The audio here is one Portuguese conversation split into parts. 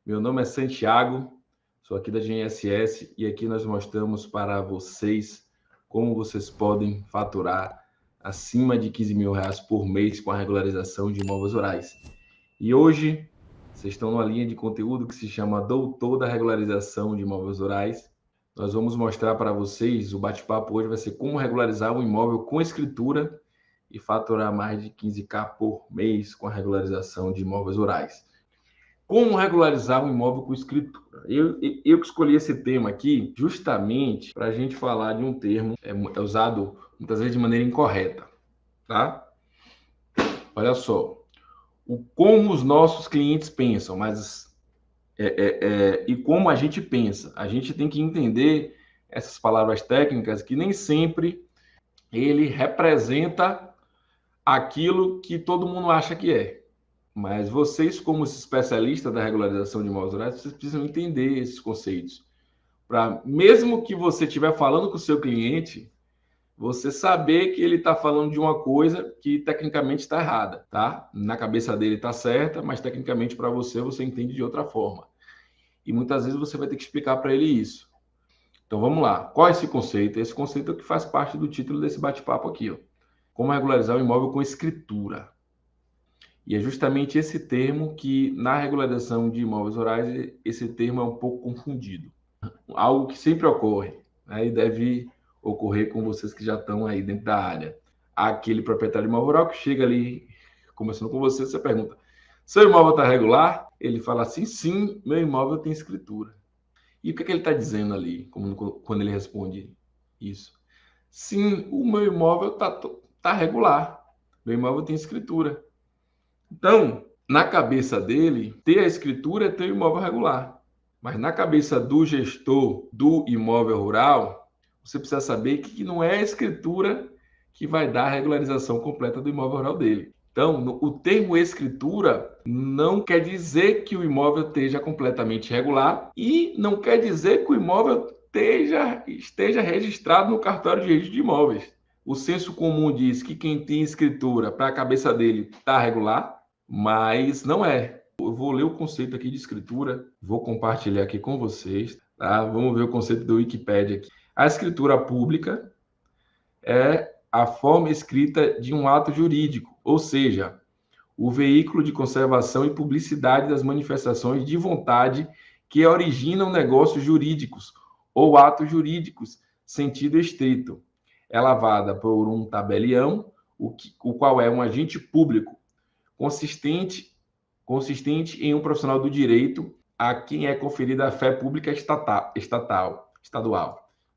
Meu nome é Santiago, sou aqui da GNSS e aqui nós mostramos para vocês como vocês podem faturar acima de R$ 15.000 por mês com a regularização de imóveis rurais. E hoje vocês estão numa linha de conteúdo que se chama Doutor da Regularização de Imóveis Rurais. Nós vamos mostrar para vocês, o bate-papo hoje vai ser como regularizar um imóvel com escritura e faturar mais de 15.000 por mês com a regularização de imóveis rurais. Como regularizar um imóvel com escritura? Eu escolhi esse tema aqui justamente para a gente falar de um termo é usado muitas vezes de maneira incorreta, tá? Olha só, como os nossos clientes pensam, mas e como a gente pensa. A gente tem que entender essas palavras técnicas que nem sempre ele representa aquilo que todo mundo acha que é. Mas vocês, como especialistas da regularização de imóveis rurais, vocês precisam entender esses conceitos. Mesmo que você estiver falando com o seu cliente, você saber que ele está falando de uma coisa que tecnicamente está errada, tá? Na cabeça dele está certa, mas tecnicamente para você entende de outra forma. E muitas vezes você vai ter que explicar para ele isso. Então vamos lá. Qual é esse conceito? Esse conceito é o que faz parte do título desse bate-papo aqui, ó. Como regularizar o imóvel com escritura. E é justamente esse termo que, na regularização de imóveis rurais, esse termo é um pouco confundido. Algo que sempre ocorre, né, e deve ocorrer com vocês que já estão aí dentro da área. Aquele proprietário de imóvel rural que chega ali, conversando com você, você pergunta, seu imóvel está regular? Ele fala assim, sim, meu imóvel tem escritura. E o que ele está dizendo ali, quando ele responde isso? Sim, o meu imóvel tá regular, meu imóvel tem escritura. Então, na cabeça dele, ter a escritura é ter o imóvel regular. Mas na cabeça do gestor do imóvel rural, você precisa saber que não é a escritura que vai dar a regularização completa do imóvel rural dele. Então, o termo escritura não quer dizer que o imóvel esteja completamente regular e não quer dizer que o imóvel esteja registrado no cartório de registro de imóveis. O senso comum diz que quem tem escritura para a cabeça dele está regular, mas não é. Eu vou ler o conceito aqui de escritura, vou compartilhar aqui com vocês, tá? Vamos ver o conceito do Wikipedia aqui. A escritura pública é a forma escrita de um ato jurídico, ou seja, o veículo de conservação e publicidade das manifestações de vontade que originam negócios jurídicos ou atos jurídicos, sentido estrito. É lavada por um tabelião, o qual é um agente público consistente em um profissional do direito a quem é conferida a fé pública estadual,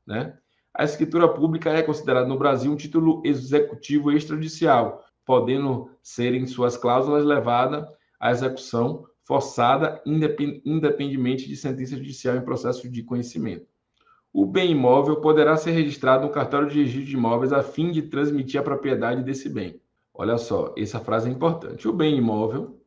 né? A escritura pública é considerada no Brasil um título executivo extrajudicial, podendo ser em suas cláusulas levada à execução forçada independentemente de sentença judicial em processo de conhecimento. O bem imóvel poderá ser registrado no cartório de registro de imóveis a fim de transmitir a propriedade desse bem. Olha só, essa frase é importante. O bem imóvel,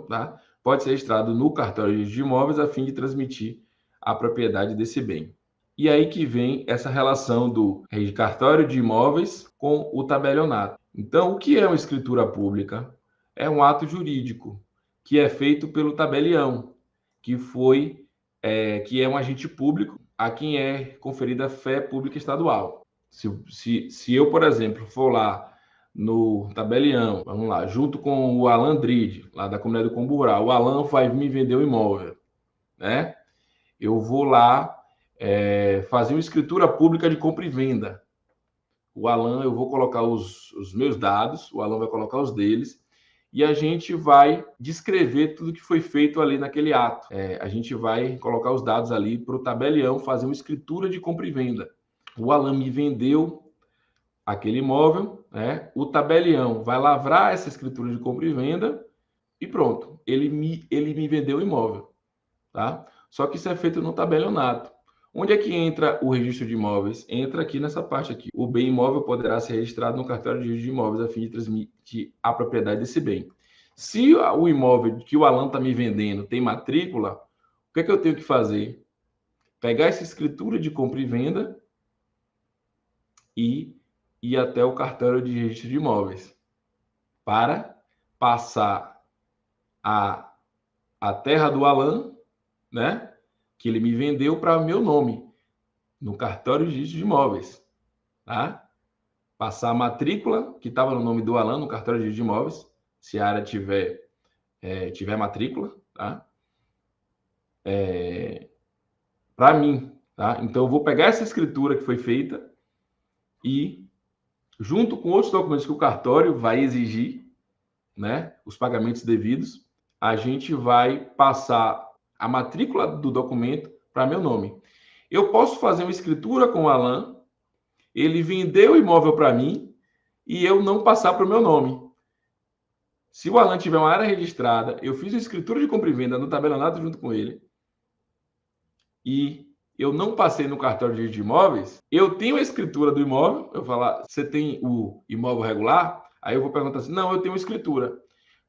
tá? Pode ser registrado no cartório de registro de imóveis a fim de transmitir a propriedade desse bem. E aí que vem essa relação do cartório de imóveis com o tabelionato. Então, o que é uma escritura pública? É um ato jurídico que é feito pelo tabelião, que é um agente público a quem é conferida a fé pública estadual. Se eu, por exemplo, for lá no tabelião, vamos lá, junto com o Alan Dride, lá da comunidade do Combo Rural, o Alan vai me vender o imóvel, né? Eu vou lá fazer uma escritura pública de compra e venda. O Alan, eu vou colocar os meus dados, o Alan vai colocar os deles, e a gente vai descrever tudo que foi feito ali naquele ato. A gente vai colocar os dados ali para o tabelião fazer uma escritura de compra e venda. O Alan me vendeu aquele imóvel, né? O tabelião vai lavrar essa escritura de compra e venda e pronto, ele me vendeu o imóvel, tá? Só que isso é feito no tabelionato. Onde é que entra o registro de imóveis? Entra aqui nessa parte aqui. O bem imóvel poderá ser registrado no cartório de registro de imóveis a fim de transmitir a propriedade desse bem. Se o imóvel que o Alan está me vendendo tem matrícula, o que é que eu tenho que fazer? Pegar essa escritura de compra e venda e ir até o cartório de registro de imóveis para passar a a terra do Alan, né? Que ele me vendeu para meu nome, no cartório de registro de imóveis, tá? Passar a matrícula que estava no nome do Alan no cartório de registro de imóveis, se a área tiver matrícula, tá? Para mim, tá? Então eu vou pegar essa escritura que foi feita e, junto com outros documentos que o cartório vai exigir, né, os pagamentos devidos, a gente vai passar a matrícula do documento para meu nome. Eu posso fazer uma escritura com o Alan, ele vendeu o imóvel para mim e eu não passar para o meu nome. Se o Alan tiver uma área registrada, eu fiz uma escritura de compra e venda no tabelionato junto com ele e eu não passei no cartório de registro de imóveis, eu tenho a escritura do imóvel, eu falar, você tem o imóvel regular? Aí eu vou perguntar assim, não, eu tenho uma escritura,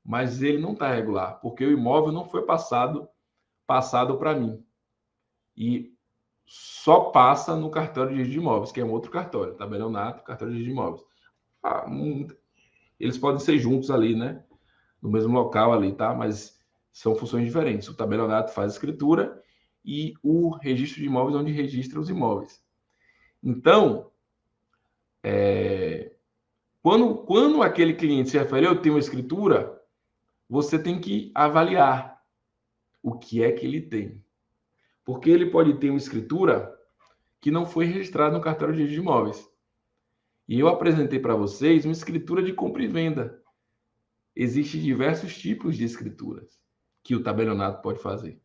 mas ele não está regular, porque o imóvel não foi passado para mim. E só passa no cartório de registro de imóveis, que é um outro cartório, tabelionato, cartório de registro de imóveis. Eles podem ser juntos ali, né? No mesmo local ali, tá? Mas são funções diferentes. O tabelionato faz a escritura e o registro de imóveis onde registra os imóveis. Então, quando aquele cliente se refere, eu tenho uma escritura, você tem que avaliar o que é que ele tem. Porque ele pode ter uma escritura que não foi registrada no cartório de registro de imóveis. E eu apresentei para vocês uma escritura de compra e venda. Existem diversos tipos de escrituras que o tabelionato pode fazer.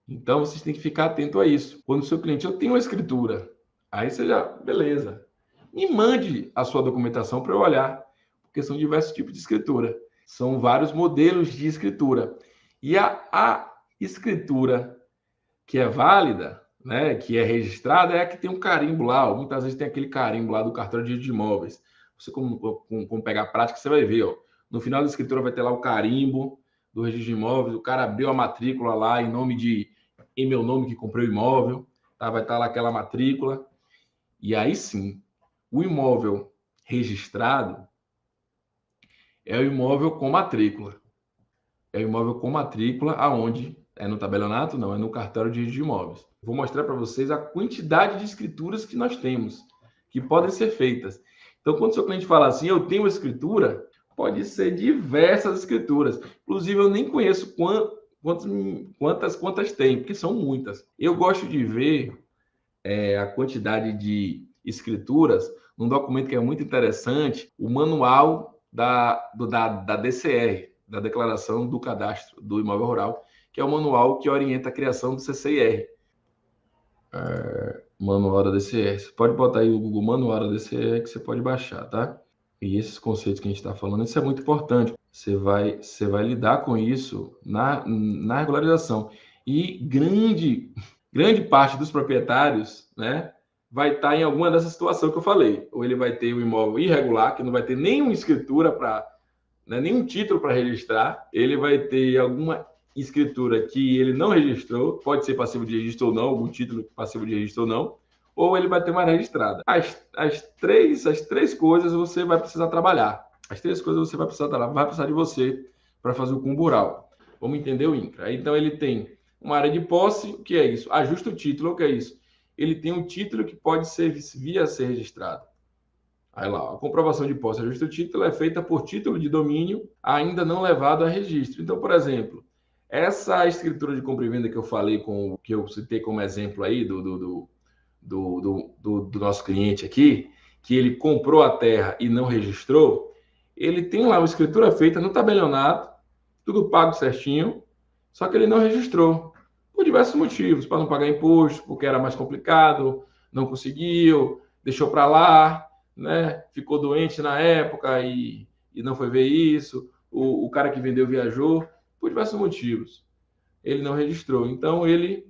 Então, vocês têm que ficar atento a isso. Quando o seu cliente, eu tenho uma escritura, aí você já, beleza. Me mande a sua documentação para eu olhar, porque são diversos tipos de escritura. São vários modelos de escritura. E a escritura que é válida, né, que é registrada, é a que tem um carimbo lá. Muitas vezes tem aquele carimbo lá do cartório de registro de imóveis. Você, como pegar a prática, você vai ver, ó. No final da escritura vai ter lá o carimbo do registro de imóveis. O cara abriu a matrícula lá em meu nome que comprei o imóvel, tá? Vai estar lá aquela matrícula. E aí sim, o imóvel registrado é o imóvel com matrícula. É o imóvel com matrícula aonde é no tabelionato, não, é no cartório de registro de imóveis. Vou mostrar para vocês a quantidade de escrituras que nós temos, que podem ser feitas. Então, quando o seu cliente fala assim, eu tenho uma escritura, pode ser diversas escrituras. Inclusive, eu nem conheço quantas tem, porque são muitas. Eu gosto de ver a quantidade de escrituras num documento que é muito interessante, o manual da DCR, da Declaração do Cadastro do Imóvel Rural, que é o manual que orienta a criação do CCIR. Manual da DCR. Você pode botar aí o Google Manual da DCR que você pode baixar, tá? E esses conceitos que a gente está falando, isso é muito importante. Você vai lidar com isso na regularização. E grande parte dos proprietários, né, vai estar em alguma dessa situação que eu falei. Ou ele vai ter um imóvel irregular, que não vai ter nenhuma escritura para, né, nenhum título para registrar. Ele vai ter alguma escritura que ele não registrou, pode ser passivo de registro ou não, algum título passivo de registro ou não, ou ele vai ter uma registrada. As três coisas você vai precisar trabalhar. As três coisas você vai precisar trabalhar, vai precisar de você para fazer o cumbural. Vamos entender o INCRA. Então, ele tem uma área de posse, o que é isso? Ajusta o título, o que é isso? Ele tem um título que pode vir a ser registrado. Aí lá, a comprovação de posse, ajusta o título, é feita por título de domínio ainda não levado a registro. Então, por exemplo, essa escritura de compra e venda que eu falei, que eu citei como exemplo aí do nosso cliente aqui, que ele comprou a terra e não registrou, ele tem lá uma escritura feita no tabelionato, tudo pago certinho, só que ele não registrou, por diversos motivos, para não pagar imposto, porque era mais complicado, não conseguiu, deixou para lá, né? Ficou doente na época e não foi ver isso, o cara que vendeu viajou, por diversos motivos. Ele não registrou. Então, ele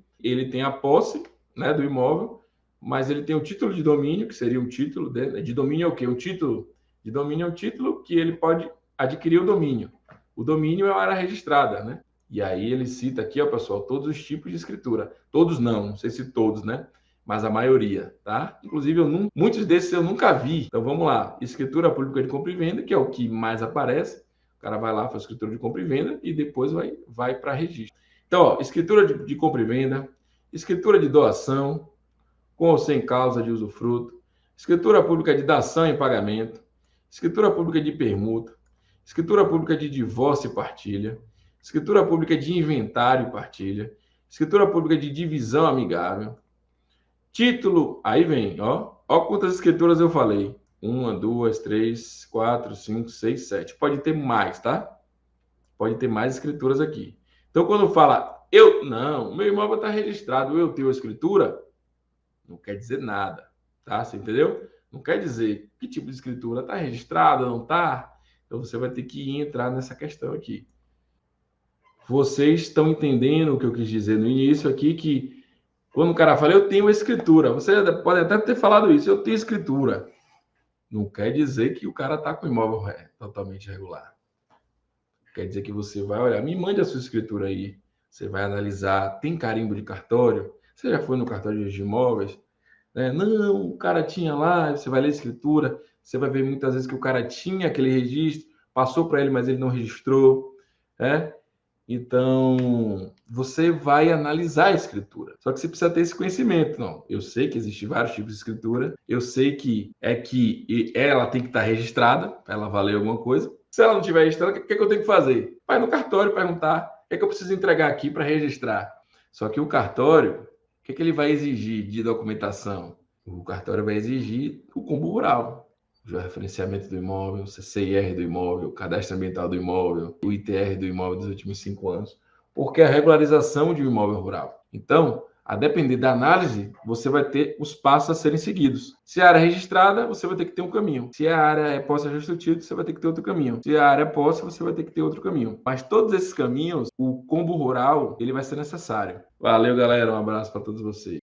tem a posse, né, do imóvel, mas ele tem o título de domínio, que seria um título de domínio é o quê? O título de domínio é um título que ele pode adquirir o domínio. O domínio é uma área registrada, né? E aí ele cita aqui, ó, pessoal, todos os tipos de escritura. Todos não sei se todos, né? Mas a maioria, tá? Inclusive, muitos desses eu nunca vi. Então, vamos lá. Escritura pública de compra e venda, que é o que mais aparece. O cara vai lá, faz escritura de compra e venda e depois vai para registro. Então, ó, escritura de compra e venda, escritura de doação, com ou sem causa de usufruto, escritura pública de dação em pagamento, escritura pública de permuta, escritura pública de divórcio e partilha, escritura pública de inventário e partilha, escritura pública de divisão amigável, título, aí vem, ó quantas escrituras eu falei. 1, 2, 3, 4, 5, 6, 7. Pode ter mais, tá? Pode ter mais escrituras aqui. Então, quando fala, não, meu imóvel está registrado, eu tenho a escritura, não quer dizer nada, tá? Você entendeu? Não quer dizer que tipo de escritura está registrada, não está. Então, você vai ter que entrar nessa questão aqui. Vocês estão entendendo o que eu quis dizer no início aqui, que quando o cara fala, eu tenho escritura, você pode até ter falado isso, eu tenho escritura. Não quer dizer que o cara está com o imóvel totalmente regular. Quer dizer que você vai olhar, me mande a sua escritura aí. Você vai analisar, tem carimbo de cartório? Você já foi no cartório de imóveis? Não, o cara tinha lá, você vai ler a escritura, você vai ver muitas vezes que o cara tinha aquele registro, passou para ele, mas ele não registrou. Então, você vai analisar a escritura. Só que você precisa ter esse conhecimento. Não, eu sei que existem vários tipos de escritura. Eu sei que ela tem que estar registrada para ela valer alguma coisa. Se ela não estiver registrada, o que eu tenho que fazer? Vai no cartório perguntar o que eu preciso entregar aqui para registrar. Só que o cartório, o que ele vai exigir de documentação? O cartório vai exigir o combo rural. O referenciamento do imóvel, o CCIR do imóvel, o cadastro ambiental do imóvel, o ITR do imóvel dos últimos 5 anos, porque é a regularização de um imóvel rural. Então, a depender da análise, você vai ter os passos a serem seguidos. Se a área é registrada, você vai ter que ter um caminho. Se a área é posse ajuste do título, você vai ter que ter outro caminho. Se a área é posse, você vai ter que ter outro caminho. Mas todos esses caminhos, o combo rural, ele vai ser necessário. Valeu, galera. Um abraço para todos vocês.